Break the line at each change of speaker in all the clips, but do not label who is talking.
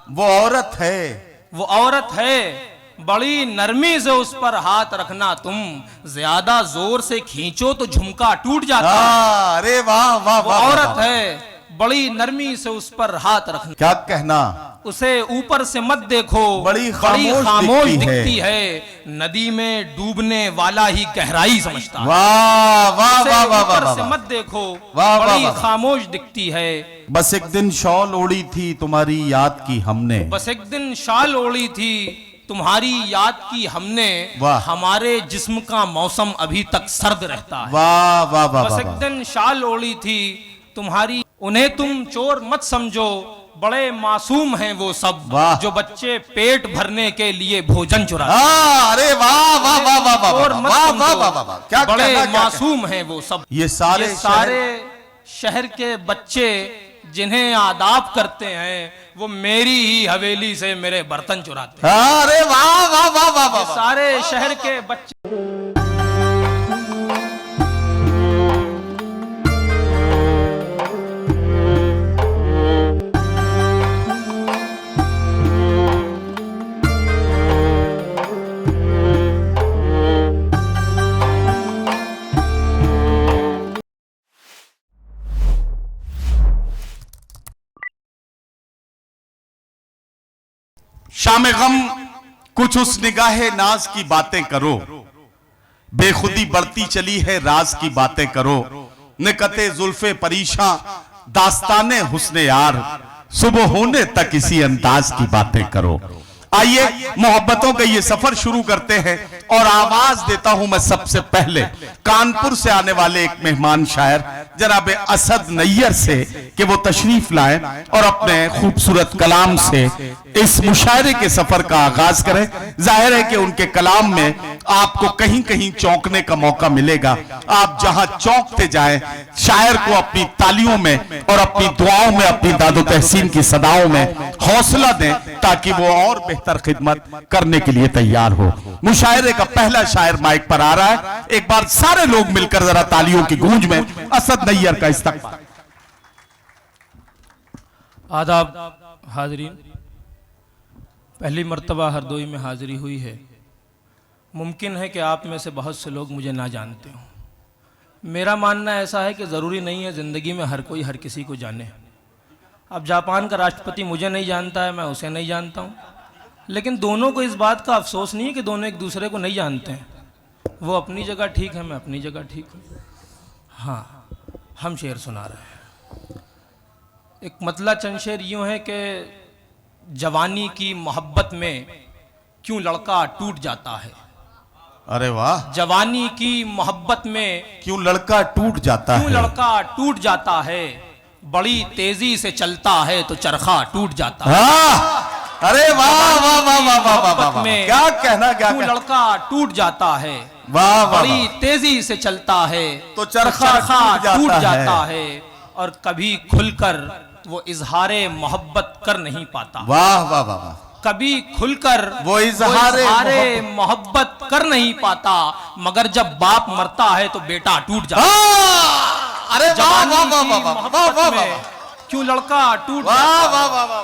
वो औरत है,
वो औरत है, बड़ी नरमी से उस पर हाथ रखना तुम, ज्यादा जोर से खींचो तो झुमका टूट जाता है।
अरे वाह वाह
वो
वाह,
औरत है, बड़ी नरमी से उस पर हाथ रखना।
क्या कहना,
उसे ऊपर से मत देखो,
बड़ी
खामोश
दिखती
दिखती है। नदी में डूबने वाला ही गहराई समझता है।
वाह वाह
उसे
वाह वाह
ऊपर
वाह
से
वाह,
मत देखो,
वाह, वाह,
बड़ी
वाह, वाह।
खामोश दिखती है।
बस एक दिन शॉल ओढ़ी थी तुम्हारी याद की हमने,
बस एक दिन शाल ओढ़ी थी तुम्हारी याद की हमने,
वाह।
हमारे जिस्म का मौसम अभी तक सर्द रहता है।
वाह वाह वाह
बस
वाह,
एक
वाह।
दिन शाल ओढ़ी थी तुम्हारी, उन्हें तुम चोर मत समझो, बड़े मासूम हैं वो सब,
वाह।
जो बच्चे पेट भरने के लिए भोजन चुराते हैं।
अरे वाह वाह वाह वाह वाह
चोर मत
वाह वाह
समझो,
वाह वाह वाह, क्या
बड़े
कहना, क्या
मासूम हैं वो सब।
ये सारे
शहर के बच्चे जिन्हें आदाब करते हैं, वो मेरी ही हवेली से मेरे बर्तन चुराते हैं।
अरे वाह वाह वाह वाह वाह,
सारे शहर के बच्चे
शामे गम कुछ उस निगाहे नाज की बातें करो, बेखुदी बढ़ती चली है राज की बातें करो, निकते जुल्फे परीशा दास्ताने हुस्ने यार, सुबह होने तक इसी अंदाज की बातें करो। आइए मोहब्बतों का ये सफर शुरू करते हैं और आवाज देता हूं मैं सबसे पहले कानपुर से आने वाले एक मेहमान शायर जनाब असद नैयर से कि वो तशरीफ लाएं और अपने खूबसूरत कलाम से इस मुशायरे के सफर का आगाज करें। जाहिर है कि उनके कलाम में आपको कहीं कहीं चौंकने का मौका मिलेगा। आप जहां चौंकते जाएं, शायर को अपनी तालियों में और अपनी दुआओं में, अपनी दादो तहसीन की सदाओं में हौसला दें ताकि वो और बेहतर खिदमत करने के लिए तैयार हो। मुशायरे का पहला शायर माइक पर आ रहा है। एक बार सारे लोग मिलकर जरा तालियों की गूंज में असद नैयर का इस्तकबाल।
आदाब हाजरीन, पहली मर्तबा हरदोई में हाजिरी हुई है। मुमकिन है कि आप में से बहुत से लोग मुझे ना जानते हो। मेरा मानना ऐसा है कि ज़रूरी नहीं है ज़िंदगी में हर कोई हर किसी को जाने। अब जापान का राष्ट्रपति मुझे नहीं जानता है, मैं उसे नहीं जानता हूँ, लेकिन दोनों को इस बात का अफसोस नहीं है कि दोनों एक दूसरे को नहीं जानते हैं। वो अपनी जगह ठीक है, मैं अपनी जगह ठीक हूँ। हाँ, हम शेर सुना रहे हैं। एक मतला चंद शेर यूँ है कि जवानी की मोहब्बत में क्यों लड़का टूट जाता है।
अरे वाह,
जवानी की मोहब्बत में
क्यों लड़का टूट जाता
क्यों
है।
लड़का टूट जाता है, बड़ी तेजी से चलता है तो चरखा टूट जाता है।
अरे वाह वाह वाह वाह वाह वाह वाह,
में
क्या कहना, क्या
क्यों लड़का टूट जाता है,
वाह वाह,
बड़ी तेजी से चलता है
तो चरखा
टूट जाता है, और कभी खुलकर वो इजहारे मोहब्बत कर नहीं पाता।
वाह वाह वाह वाह,
कभी खुलकर
वो इजहारे
मोहब्बत कर नहीं पाता, मगर जब बाप मरता है तो बेटा टूट जाता है।
अरे वाह वाह वाह वाह वाह वाह वाह,
क्यों लड़का टूट
वाह वाह वाह वाह,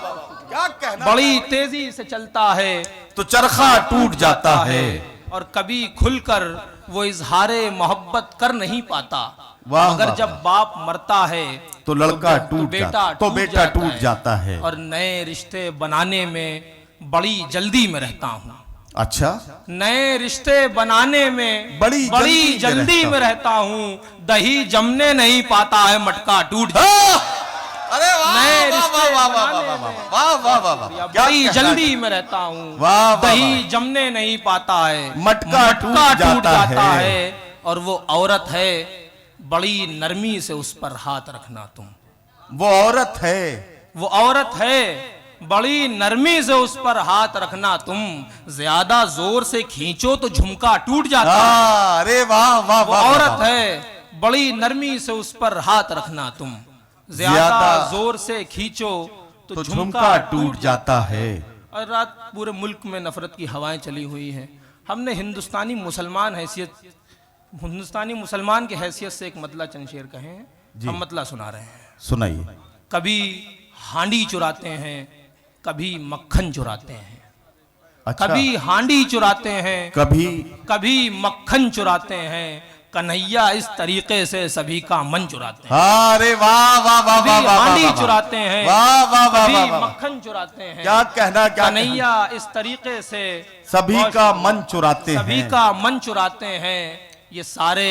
क्या कहना,
बड़ी तेजी से चलता है
तो चरखा टूट जाता है,
और कभी खुलकर वो इजहारे मोहब्बत कर नहीं पाता, मगर जब बाप मरता है
तो लड़का तो बेटा टूट जाता है।
और नए रिश्ते बनाने में बड़ी जल्दी में रहता हूँ।
अच्छा,
नए रिश्ते बनाने में
बड़ी
जल्दी में रहता हूँ, दही जमने नहीं पाता है, मटका टूट जाता है।
अरे
नए रिश्ते
वाह वाह वाह वाह वाह,
बड़ी जल्दी में रहता हूँ, दही जमने नहीं पाता है,
मटका टूट जाता है।
और वो औरत है, बड़ी नरमी से उस पर हाथ रखना तुम।
वो औरत है,
वो औरत है, बड़ी नरमी से उस पर हाथ रखना तुम, ज्यादा जोर से खींचो तो झुमका टूट जाता है।
अरे वाह वाह,
वो औरत है, बड़ी नरमी से उस पर हाथ रखना तुम, ज्यादा जोर से खींचो तो झुमका टूट जाता है। और रात पूरे मुल्क में नफरत की हवाएं चली हुई हैं। हमने हिंदुस्तानी मुसलमान की हैसियत से एक मतला चंद शेर कहे हैं, हम मतला सुना रहे हैं।
सुनाइए।
कभी हांडी चुराते हैं, कभी मक्खन चुराते हैं,
अच्छा,
कभी हांडी चुराते हैं,
कभी
मक्खन चुराते हैं। कन्हैया इस तरीके से सभी का मन चुराते हैं।
अरे वाह वाह वाह वाह वाह,
हांडी
वाह,
चुराते हैं,
वाह वाह वाह
कभी
वाह, वाह।
मक्खन चुराते हैं।
क्या कहना, क्या
कन्हैया इस तरीके से
सभी का मन चुराते हैं,
सभी का मन चुराते हैं। ये सारे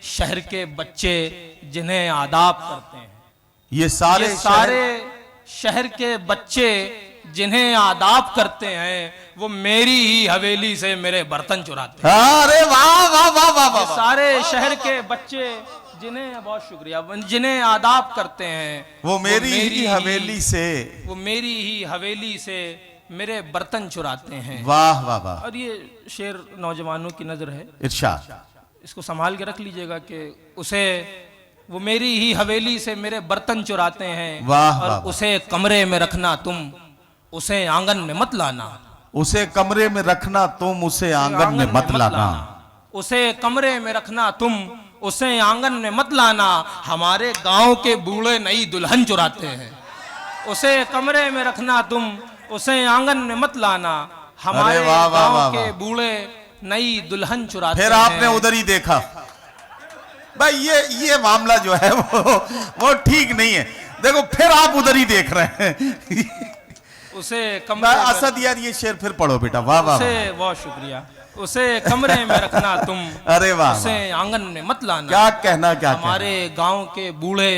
शहर के बच्चे जिन्हें आदाब करते हैं,
ये सारे
शहर के बच्चे जिन्हें आदाब करते हैं, वो मेरी ही हवेली से मेरे बर्तन चुराते हैं।
अरे वाह वाह वाह वाह वाह,
सारे शहर के बच्चे जिन्हें, बहुत शुक्रिया, जिन्हें आदाब करते हैं,
वो मेरी ही हवेली से
मेरे बर्तन चुराते हैं।
वाह वाह वाह।
और ये शेर नौजवानों की नजर है,
इरशाद,
इसको संभाल के रख लीजिएगा कि उसे, वो मेरी ही हवेली से मेरे बर्तन चुराते हैं।
वाह
और
वाह,
उसे कमरे में रखना तुम, उसे आंगन में मत लाना।
उसे कमरे में रखना तुम, उसे आंगन में मत लाना।
उसे कमरे में रखना तुम, उसे आंगन में मत लाना। हमारे गांव के बूढ़े नई दुल्हन चुराते हैं। उसे कमरे में रखना तुम, उसे आंगन में मत लाना। हमारे गांव के बूढ़े नई दुल्हन चुराते हैं।
फिर आपने उधर ही देखा भाई, ये मामला जो है वो ठीक नहीं है। देखो फिर आप उधर ही देख रहे हैं।
उसे कमरे में,
असद यार ये शेर फिर पढ़ो बेटा। वाह वाह,
उसे, बहुत शुक्रिया। उसे कमरे में रखना तुम,
अरे वाह,
उसे आंगन में मत लाना।
क्या कहना, क्या
हमारे गांव के बूढ़े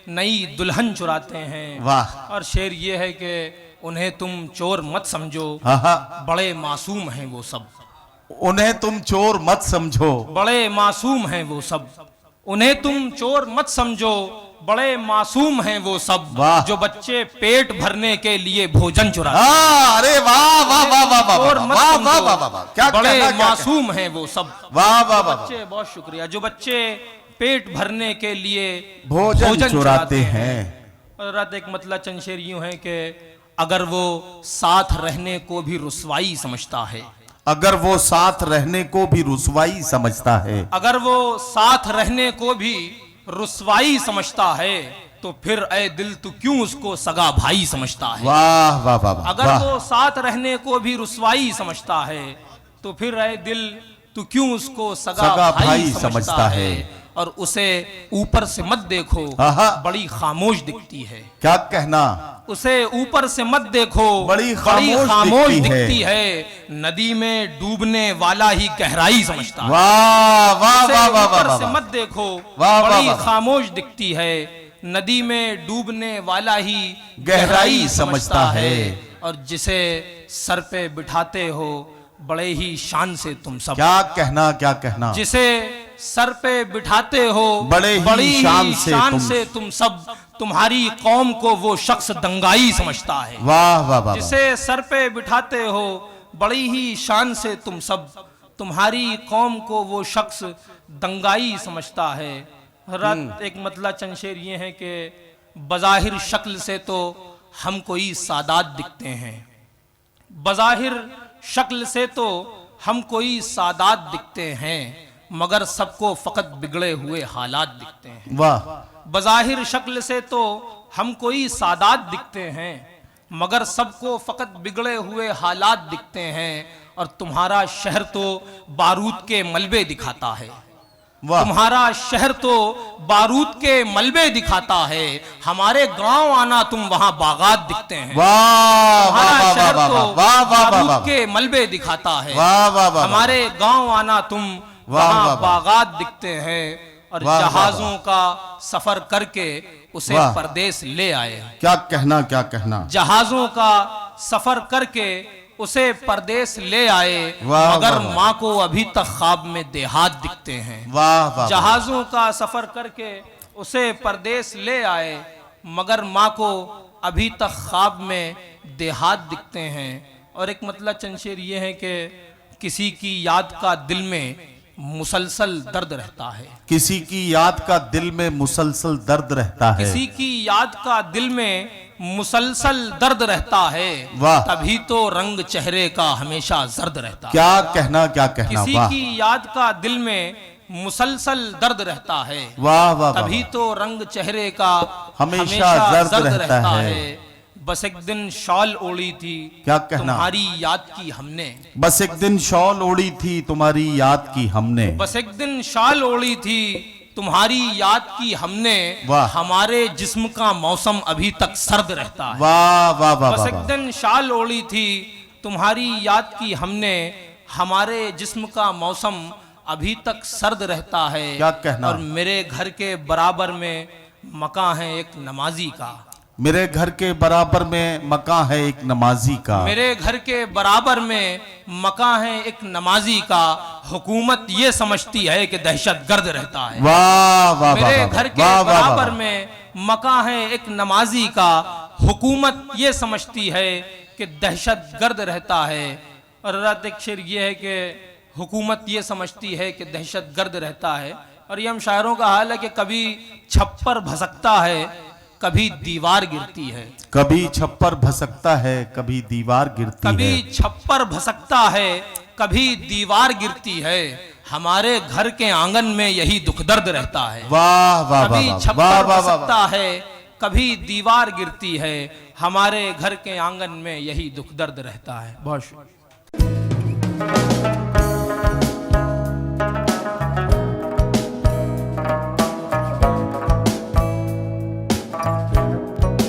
नई दुल्हन चुराते हैं।
वाह।
और शेर ये है कि उन्हें तुम चोर मत समझो, बड़े मासूम हैं वो सब।
उन्हें तुम चोर मत समझो,
बड़े मासूम हैं वो सब। उन्हें तुम चोर मत समझो, बड़े मासूम हैं वो सब। जो बच्चे पेट भरने के लिए भोजन चुराते हैं।
अरे वाह वाह वाह वाह वाह
चोर मत समझो,
क्या
बड़े मासूम हैं वो सब।
वाह वाह वाह,
बच्चे, बहुत शुक्रिया, जो बच्चे पेट भरने के लिए
भोजन चुराते हैं।
और एक मतलब चंद शेर यूं है कि अगर वो साथ रहने को भी रुसवाई समझता है,
अगर वो साथ रहने को भी रुसवाई समझता है,
अगर वो साथ रहने को भी रुसवाई समझता है, तो फिर ऐ दिल तू क्यों उसको सगा भाई समझता है।
वाह वाह वाह,
अगर वो साथ रहने को भी रुसवाई समझता है, तो फिर ऐ दिल तू क्यों उसको सगा भाई समझता है। और उसे ऊपर से मत देखो, बड़ी खामोश दिखती है।
क्या कहना,
उसे ऊपर से मत देखो, बड़ी खामोश दिखती है। नदी में डूबने वाला ही गहराई समझता है।
वाह वाह वाह वाह,
ऊपर से मत देखो, बड़ी खामोश दिखती है। नदी में डूबने वाला ही गहराई समझता है। और जिसे सर पे बिठाते हो, बड़े ही शान से तुम सब।
क्या कहना, क्या कहना,
जिसे सर पे बिठाते हो,
बड़ी ही शान से
तुम सब। तुम्हारी कौम को वो शख्स दंगाई समझता है।
वाह वाह वाह,
जिसे सर पे बिठाते हो, बड़ी ही शान से तुम सब। तुम्हारी कौम को वो शख्स दंगाई समझता है। एक मतलब चंद शेर ये है कि बज़ाहिर शक्ल से तो हम कोई सादात दिखते हैं, बज़ाहिर शक्ल से तो हम कोई सादात दिखते हैं, मगर सबको फकत बिगड़े हुए हालात दिखते हैं।
वाह।
बज़ाहिर शक्ल से तो हम कोई सादात दिखते हैं, मगर सबको फकत बिगड़े हुए हालात दिखते हैं। और तुम्हारा शहर तो बारूद के मलबे दिखाता है। तुम्हारा शहर तो बारूद के मलबे दिखाता है। हमारे गांव आना तुम वहां बागात दिखते हैं। तुम्हारा शहर तो बारूद के मलबे दिखाता है। हमारे गांव आना तुम वहां बागात दिखते हैं। और जहाजों का सफर करके उसे परदेश ले आए।
क्या कहना, क्या कहना,
जहाजों का सफर करके उसे परदेश ले आए, मगर माँ को अभी तक ख्वाब में देहात दिखते हैं। जहाजों का सफर करके उसे परदेश ले आए, मगर माँ को अभी तक ख्वाब में देहात दिखते हैं। और एक मतलब चंद शेर ये है कि किसी की याद का दिल में मुसलसल दर्द रहता है।
किसी की याद का दिल में मुसलसल दर्द रहता है।
किसी की याद का दिल में मुसलसल दर्द रहता है, तभी तो रंग चेहरे का हमेशा जर्द रहता है।
क्या कहना, क्या कहना,
किसी की याद का दिल में मुसलसल दर्द रहता है,
वाह वाह,
तभी तो रंग चेहरे का
हमेशा जर्द रहता है।
बस एक दिन शॉल ओढ़ी थी,
क्या कहना?
तुम्हारी याद की हमने।
बस एक दिन शॉल ओढ़ी थी, तुम्हारी याद की हमने।
बस एक दिन शॉल ओढ़ी थी, तुम्हारी याद की हमने।
वाह।
हमारे जिस्म का मौसम अभी तक सर्द रहता है।
वाह वाह वाह
बस
वाह
एक
वाह।
दिन शॉल ओढ़ी थी, तुम्हारी याद की हमने। हमारे जिस्म का मौसम अभी तक सर्द रहता है।
क्या कहना?
और मेरे घर के बराबर में मकान है एक नमाजी का।
मेरे घर के बराबर में मकान है एक नमाजी का।
मेरे घर के बराबर में मकान है एक नमाजी का। हुकूमत ये समझती है कि दहशतगर्द रहता है।
वाह वाह वाह
मेरे
वाह,
घर के
वाह, वाह, वाह,
बराबर
वाह।
में मकान है एक नमाजी का। हुकूमत ये समझती है कि दहशतगर्द रहता है। और रात एक शेर ये है कि हुकूमत ये समझती है कि दहशतगर्द रहता है। और ये हम शायरों का हाल है कि कभी छप्पर भसकता है, कभी दीवार गिरती है।
कभी छप्पर भसकता है, कभी दीवार गिरती
कभी
है।
छप्पर भसकता है, कभी दीवार गिरती है। हमारे घर के आंगन में यही दुख दर्द रहता है।
वाह वाह वाह
कभी
वाह,
छप्पर
वाह वाह वाह
भसकता है, कभी दीवार गिरती है। हमारे घर के आंगन में यही दुख दर्द रहता है। बहुत शुक्रिया।